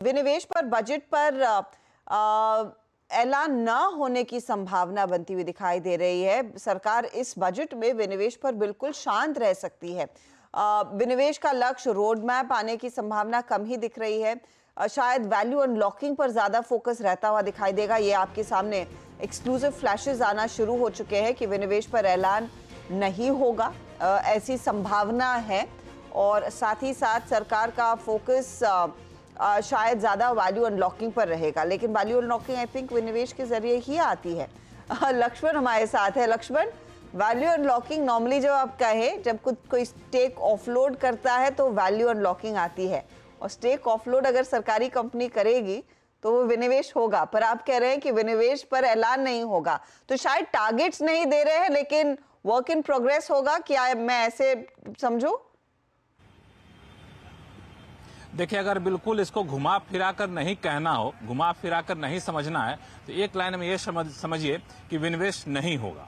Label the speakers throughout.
Speaker 1: विनिवेश पर बजट पर ऐलान न होने की संभावना बनती हुई दिखाई दे रही है। सरकार इस बजट में विनिवेश पर बिल्कुल शांत रह सकती है। विनिवेश का लक्ष्य रोड मैप आने की संभावना कम ही दिख रही है। शायद वैल्यू अनलॉकिंग पर ज्यादा फोकस रहता हुआ दिखाई देगा। ये आपके सामने एक्सक्लूसिव फ्लैशेस आना शुरू हो चुके हैं कि विनिवेश पर ऐलान नहीं होगा, ऐसी संभावना है। और साथ ही साथ सरकार का फोकस शायद ज़्यादा वैल्यू अनलॉकिंग पर रहेगा, लेकिन वैल्यू अनलॉकिंग आई थिंक विनिवेश के जरिए ही आती है। लक्ष्मण हमारे साथ है। लक्ष्मण, वैल्यू अनलॉकिंग नॉर्मली जब आप कहें, जब कोई स्टेक ऑफलोड करता है तो वैल्यू अनलॉकिंग आती है, और स्टेक ऑफलोड अगर सरकारी कंपनी करेगी तो वो विनिवेश होगा। पर आप कह रहे हैं कि विनिवेश पर ऐलान नहीं होगा, तो शायद टारगेट्स नहीं दे रहे हैं लेकिन वर्क इन प्रोग्रेस होगा। क्या मैं ऐसे समझूं?
Speaker 2: देखिए, अगर बिल्कुल इसको घुमा फिरा कर नहीं कहना हो, घुमा फिरा कर नहीं समझना है, तो एक लाइन में ये समझिए कि विनिवेश नहीं होगा।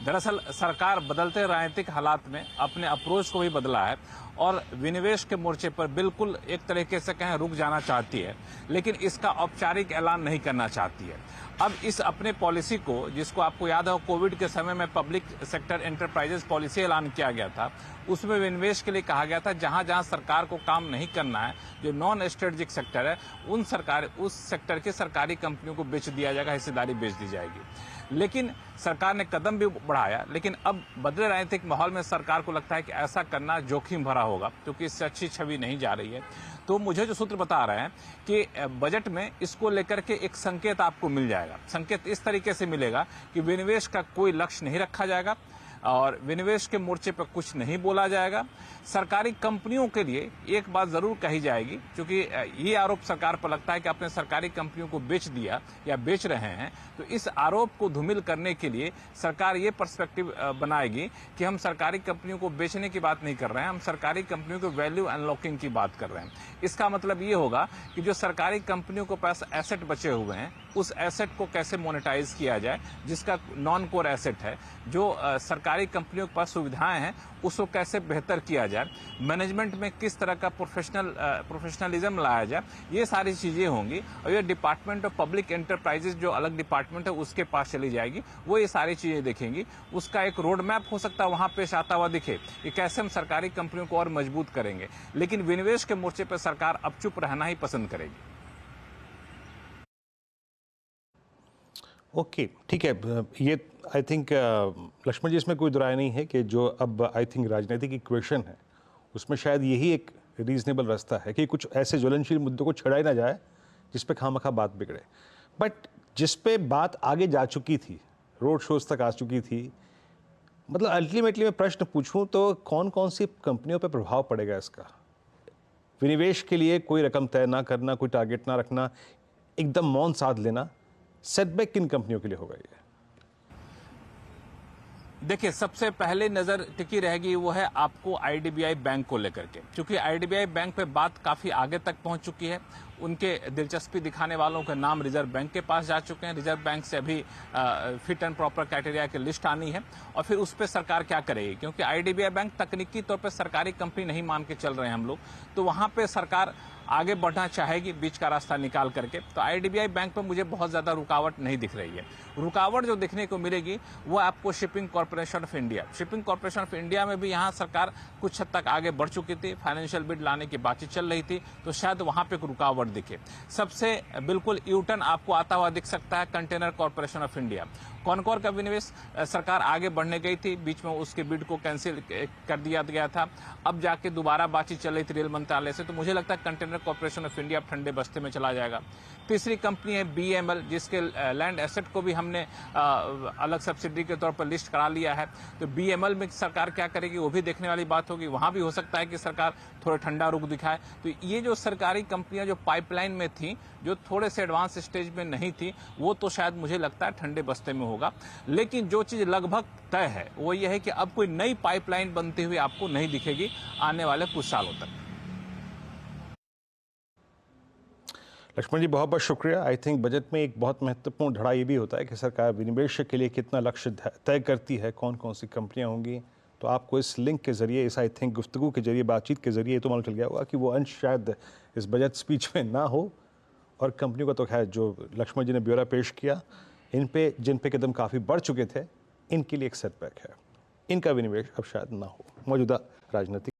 Speaker 2: दरअसल सरकार बदलते राजनीतिक हालात में अपने अप्रोच को भी बदला है और विनिवेश के मोर्चे पर बिल्कुल एक तरीके से कहें रुक जाना चाहती है, लेकिन इसका औपचारिक ऐलान नहीं करना चाहती है। अब इस अपने पॉलिसी को, जिसको आपको याद है कोविड के समय में पब्लिक सेक्टर एंटरप्राइजेस पॉलिसी ऐलान किया गया था, उसमें विनिवेश के लिए कहा गया था जहां जहां सरकार को काम नहीं करना है, जो नॉन स्ट्रेटेजिक सेक्टर है, उस सेक्टर की सरकारी कंपनियों को बेच दिया जाएगा, हिस्सेदारी बेच दी जाएगी। लेकिन सरकार ने कदम भी बढ़ाया, लेकिन अब बदले राजनीतिक माहौल में सरकार को लगता है कि ऐसा करना जोखिम भरा होगा, क्योंकि इससे अच्छी छवि नहीं जा रही है। तो मुझे जो सूत्र बता रहे हैं कि बजट में इसको लेकर के एक संकेत आपको मिल जाएगा। संकेत इस तरीके से मिलेगा कि विनिवेश का कोई लक्ष्य नहीं रखा जाएगा और विनिवेश के मोर्चे पर कुछ नहीं बोला जाएगा। सरकारी कंपनियों के लिए एक बात जरूर कही जाएगी, क्योंकि ये आरोप सरकार पर लगता है कि आपने सरकारी कंपनियों को बेच दिया या बेच रहे हैं। तो इस आरोप को धूमिल करने के लिए सरकार ये पर्सपेक्टिव बनाएगी कि हम सरकारी कंपनियों को बेचने की बात नहीं कर रहे हैं, हम सरकारी कंपनियों को वैल्यू अनलॉकिंग की बात कर रहे हैं। इसका मतलब ये होगा कि जो सरकारी कंपनियों के पास एसेट बचे हुए हैं, उस एसेट को कैसे मोनेटाइज किया जाए, जिसका नॉन कोर एसेट है, जो सरकारी कंपनियों के पास सुविधाएं हैं, उसको कैसे बेहतर किया जाए, मैनेजमेंट में किस तरह का प्रोफेशनलिज्म लाया जाए, ये सारी चीजें होंगी। और ये डिपार्टमेंट ऑफ पब्लिक एंटरप्राइजेज जो अलग डिपार्टमेंट है उसके पास चली जाएगी, वो ये सारी चीजें देखेंगी। उसका एक रोड मैप हो सकता है वहां पेश आता हुआ दिखे कि कैसे हम सरकारी कंपनियों को और मजबूत करेंगे। लेकिन विनिवेश के मोर्चे पर सरकार अब चुप रहना ही पसंद करेगी।
Speaker 3: ओके, ठीक है। ये आई थिंक लक्ष्मण जी, इसमें कोई दुराय नहीं है कि जो अब आई थिंक राजनीतिक इक्वेशन है उसमें शायद यही एक रीजनेबल रास्ता है कि कुछ ऐसे ज्वलनशील मुद्दों को छेड़ा ही ना जाए जिस पे खामखा बात बिगड़े। बट जिस पे बात आगे जा चुकी थी, रोड शोज तक आ चुकी थी, मतलब अल्टीमेटली मैं प्रश्न पूछूं तो कौन कौन सी कंपनियों पे प्रभाव पड़ेगा इसका? विनिवेश के लिए कोई रकम तय ना करना, कोई टारगेट ना रखना, एकदम मौन साध लेना, सेटबैक किन कंपनियों के लिए होगा ये?
Speaker 2: देखिए, सबसे पहले नजर टिकी रहेगी वो है आपको आईडीबीआई बैंक को लेकर के, क्योंकि आईडीबीआई बैंक पे बात काफी आगे तक पहुंच चुकी है। उनके दिलचस्पी दिखाने वालों के नाम रिजर्व बैंक के पास जा चुके हैं। रिजर्व बैंक से अभी फिट एंड प्रॉपर क्राइटेरिया की लिस्ट आनी है और फिर उस पर सरकार क्या करेगी, क्योंकि आईडीबीआई बैंक तकनीकी तौर पर सरकारी कंपनी नहीं मान के चल रहे हैं हम लोग, तो वहां पे सरकार आगे बढ़ना चाहेगी बीच का रास्ता निकाल करके। तो आईडीबीआई बैंक पर मुझे बहुत ज्यादा रुकावट नहीं दिख रही है। रुकावट जो दिखने को मिलेगी वो आपको shipping corporation of India, shipping corporation of India में भी यहाँ सरकार कुछ हद तक आगे बढ़ चुकी थी, फाइनेंशियल बिड लाने की बातचीत चल रही थी, तो शायद वहां पे रुकावट दिखे। सबसे बिल्कुल यूटर्न आपको आता हुआ दिख सकता है container corporation of India. Concor का विनिवेश सरकार आगे बढ़ने गई थी, बीच में उसके बिड को कैंसिल कर दिया गया था, अब जाके दोबारा बातचीत चल रही थी रेल मंत्रालय से। तो मुझे लगता है कंटेनर कॉर्पोरेशन ऑफ इंडिया ठंडे बस्ते में चला जाएगा। तीसरी कंपनी है बीएमएल, जिसके लैंड एसेट को भी हमने अलग सब्सिडी के तौर पर लिस्ट करा लिया है। तो बीएमएल में सरकार क्या करेगी वो भी देखने वाली बात होगी। वहां भी हो सकता है कि सरकार थोड़ा ठंडा रुख दिखाए। तो ये जो सरकारी कंपनियां जो पाइपलाइन में थी, जो थोड़े से एडवांस स्टेज में नहीं थी, वो तो शायद मुझे लगता है ठंडे बस्ते में होगा। लेकिन जो चीज लगभग तय है वो ये है कि अब कोई नई पाइपलाइन बनती हुई आपको नहीं दिखेगी आने वाले कुछ सालों तक।
Speaker 3: लक्ष्मण जी, बहुत बहुत शुक्रिया। आई थिंक बजट में एक बहुत महत्वपूर्ण धड़ा ये भी होता है कि सरकार विनिवेश के लिए कितना लक्ष्य तय करती है, कौन कौन सी कंपनियां होंगी। तो आपको इस लिंक के जरिए, इस आई थिंक गुफ्तगू के जरिए, बातचीत के जरिए तो मालूम चल गया होगा कि वो अंश शायद इस बजट स्पीच में ना हो, और कंपनी को तो खैर जो लक्ष्मण जी ने ब्यौरा पेश किया, इन पे जिन पे कदम काफ़ी बढ़ चुके थे, इनके लिए एक सेटबैक है। इनका विनिवेश अब शायद ना हो। मौजूदा राजनीतिक